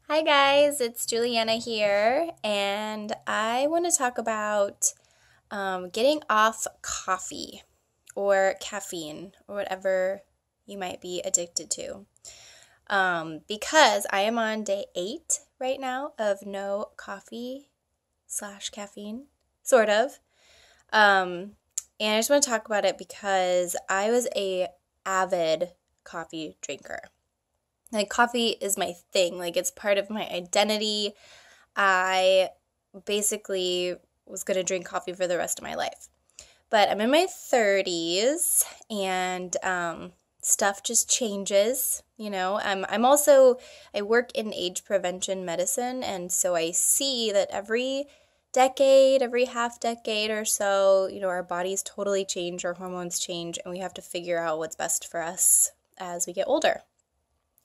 Hi guys, it's Juliana here, and I want to talk about getting off coffee or caffeine or whatever you might be addicted to. Because I am on day 8 right now of no coffee slash caffeine, sort of. And I just want to talk about it because I was a avid coffee drinker. Like, coffee is my thing. Like, it's part of my identity. I basically was going to drink coffee for the rest of my life. But I'm in my 30s and stuff just changes, you know. I work in age prevention medicine, and so I see that every decade, every half decade or so, you know, our bodies totally change, our hormones change, and we have to figure out what's best for us as we get older.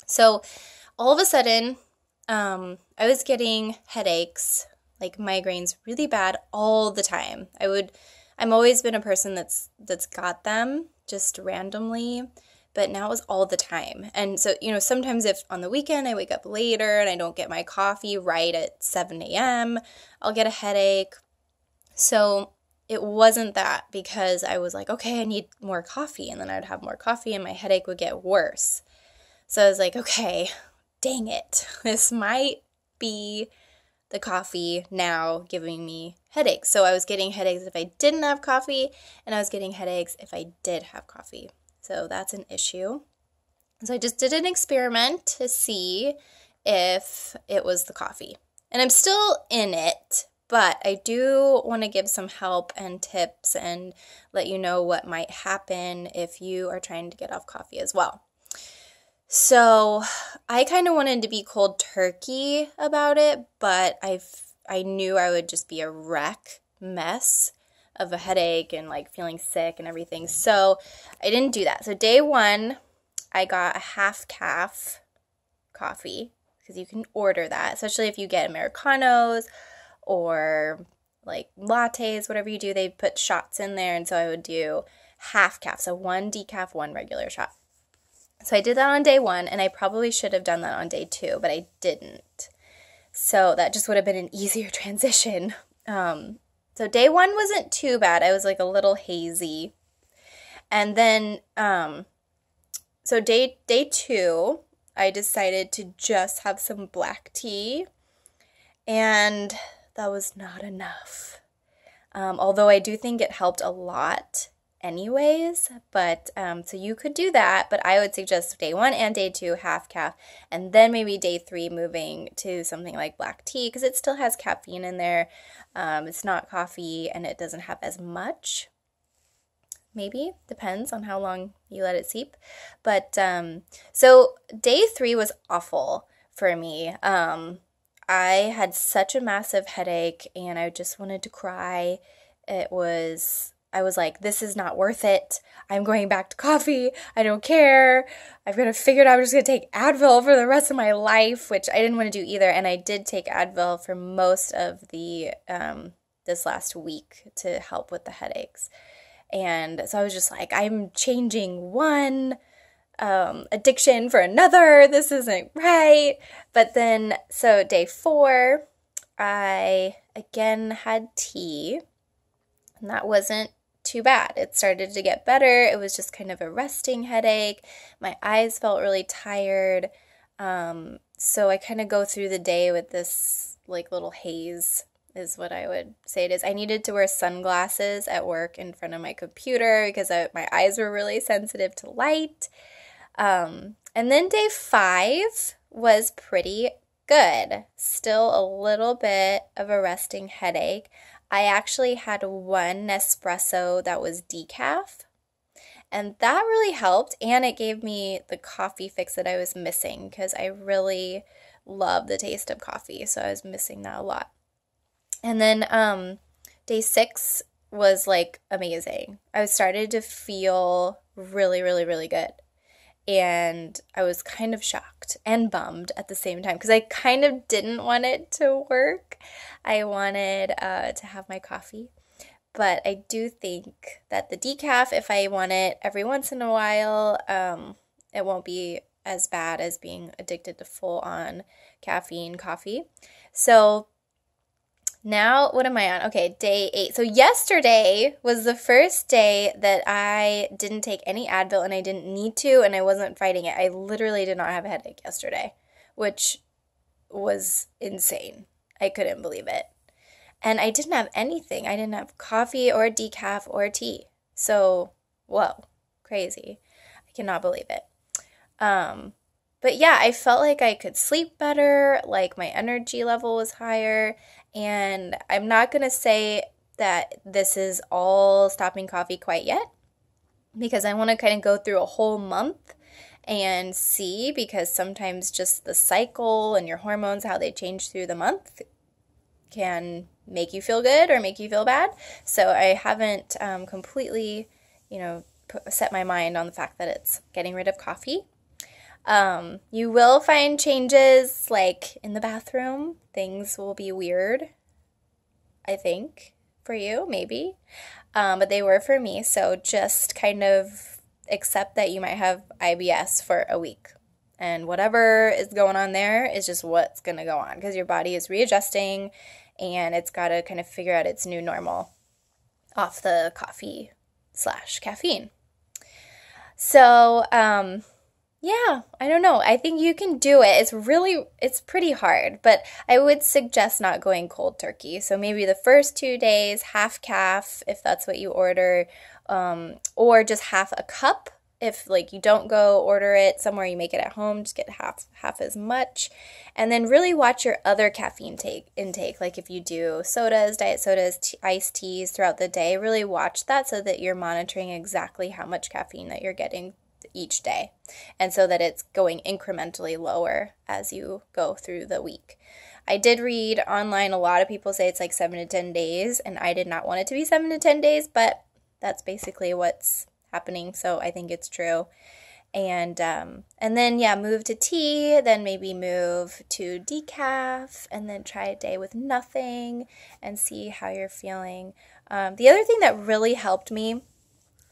So all of a sudden, I was getting headaches, like migraines, really bad all the time. I'm always been a person that's got them just randomly, but now it was all the time. And so, you know, sometimes if on the weekend I wake up later and I don't get my coffee right at 7 a.m., I'll get a headache. So it wasn't that, because I was like, okay, I need more coffee, and then I'd have more coffee and my headache would get worse. So I was like, okay, dang it. This might be the coffee now giving me headaches. So I was getting headaches if I didn't have coffee, and I was getting headaches if I did have coffee. So that's an issue. So I just did an experiment to see if it was the coffee. And I'm still in it, but I do want to give some help and tips and let you know what might happen if you are trying to get off coffee as well. So I kind of wanted to be cold turkey about it, but I knew I would just be a mess of a headache and like feeling sick and everything. So I didn't do that. So day 1, I got a half calf coffee, because you can order that, especially if you get Americanos or like lattes, whatever you do, they put shots in there. And so I would do half calf. So 1 decaf, 1 regular shot. So I did that on day 1, and I probably should have done that on day 2, but I didn't. So that just would have been an easier transition. So day 1 wasn't too bad. I was like a little hazy. And then, so day 2, I decided to just have some black tea, and that was not enough. Although I do think it helped a lot anyways, but so you could do that, but I would suggest day 1 and day 2 half calf, and then maybe day 3 moving to something like black tea, because it still has caffeine in there. It's not coffee, and it doesn't have as much. Maybe depends on how long you let it seep. But so day 3 was awful for me. I had such a massive headache, and I just wanted to cry. I was like, this is not worth it. I'm going back to coffee. I don't care. I've got to figure it out. I'm just going to take Advil for the rest of my life, which I didn't want to do either. And I did take Advil for most of the this last week to help with the headaches. And so I was just like, I'm changing one addiction for another. This isn't right. But then, so day 4, I again had tea, and that wasn't too bad. It started to get better. It was just kind of a resting headache. My eyes felt really tired. So I kind of go through the day with this like little haze, is what I would say it is. I needed to wear sunglasses at work in front of my computer because my eyes were really sensitive to light. And then day 5 was pretty good. Still a little bit of a resting headache. I actually had 1 Nespresso that was decaf, and that really helped, and it gave me the coffee fix that I was missing, because I really love the taste of coffee, so I was missing that a lot. And then day 6 was like amazing. I started to feel really, really, really good. And I was kind of shocked and bummed at the same time, because I kind of didn't want it to work. I wanted to have my coffee. But I do think that the decaf, if I want it every once in a while, it won't be as bad as being addicted to full-on caffeine coffee. So now, what am I on? Okay, day 8. So yesterday was the first day that I didn't take any Advil, and I didn't need to, and I wasn't fighting it. I literally did not have a headache yesterday, which was insane. I couldn't believe it. And I didn't have anything. I didn't have coffee or decaf or tea. So, whoa, crazy. I cannot believe it. But yeah, I felt like I could sleep better, like my energy level was higher, and I'm not going to say that this is all stopping coffee quite yet, because I want to kind of go through a whole month and see, because sometimes just the cycle and your hormones, how they change through the month, can make you feel good or make you feel bad. So I haven't completely, set my mind on the fact that it's getting rid of coffee. You will find changes, like in the bathroom. Things will be weird, I think, for you, maybe. But they were for me, so just kind of accept that you might have IBS for a week. And whatever is going on there is just what's going to go on, because your body is readjusting and it's got to kind of figure out its new normal off the coffee/caffeine. So, yeah, I don't know. I think you can do it. It's pretty hard, but I would suggest not going cold turkey. So maybe the first 2 days, half calf, if that's what you order, or just half a cup. If like you don't go order it somewhere, you make it at home, just get half as much. And then really watch your other caffeine intake. Like if you do sodas, diet sodas, iced teas throughout the day, really watch that so that you're monitoring exactly how much caffeine that you're getting each day, and so that it's going incrementally lower as you go through the week. I did read online, a lot of people say it's like 7 to 10 days, and I did not want it to be 7 to 10 days, but that's basically what's happening, so I think it's true. And then, yeah, move to tea, then maybe move to decaf, and then try a day with nothing and see how you're feeling. The other thing that really helped me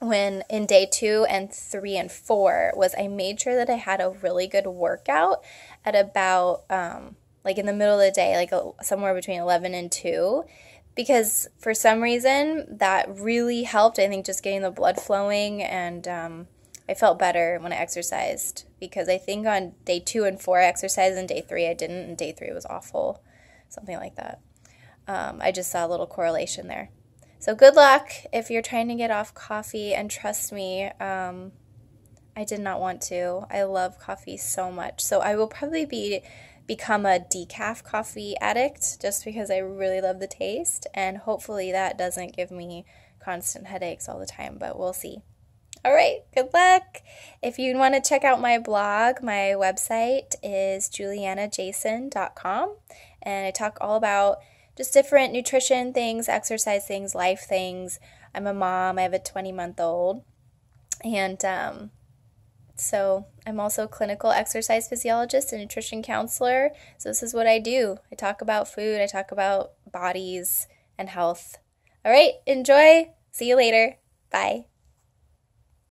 when in day 2 and 3 and 4 was I made sure that I had a really good workout at about like in the middle of the day, like somewhere between 11 and 2, because for some reason that really helped. I think just getting the blood flowing, and I felt better when I exercised, because I think on day 2 and 4 I exercised, and day 3 I didn't, and day 3 was awful, something like that. I just saw a little correlation there. So good luck if you're trying to get off coffee, and trust me, I did not want to. I love coffee so much. So I will probably become a decaf coffee addict, just because I really love the taste, and hopefully that doesn't give me constant headaches all the time, but we'll see. All right, good luck. If you want to check out my blog, my website is julianajason.com, and I talk all about just different nutrition things, exercise things, life things. I'm a mom. I have a 20-month-old. And so I'm also a clinical exercise physiologist and nutrition counselor. So this is what I do. I talk about food. I talk about bodies and health. All right, enjoy. See you later. Bye.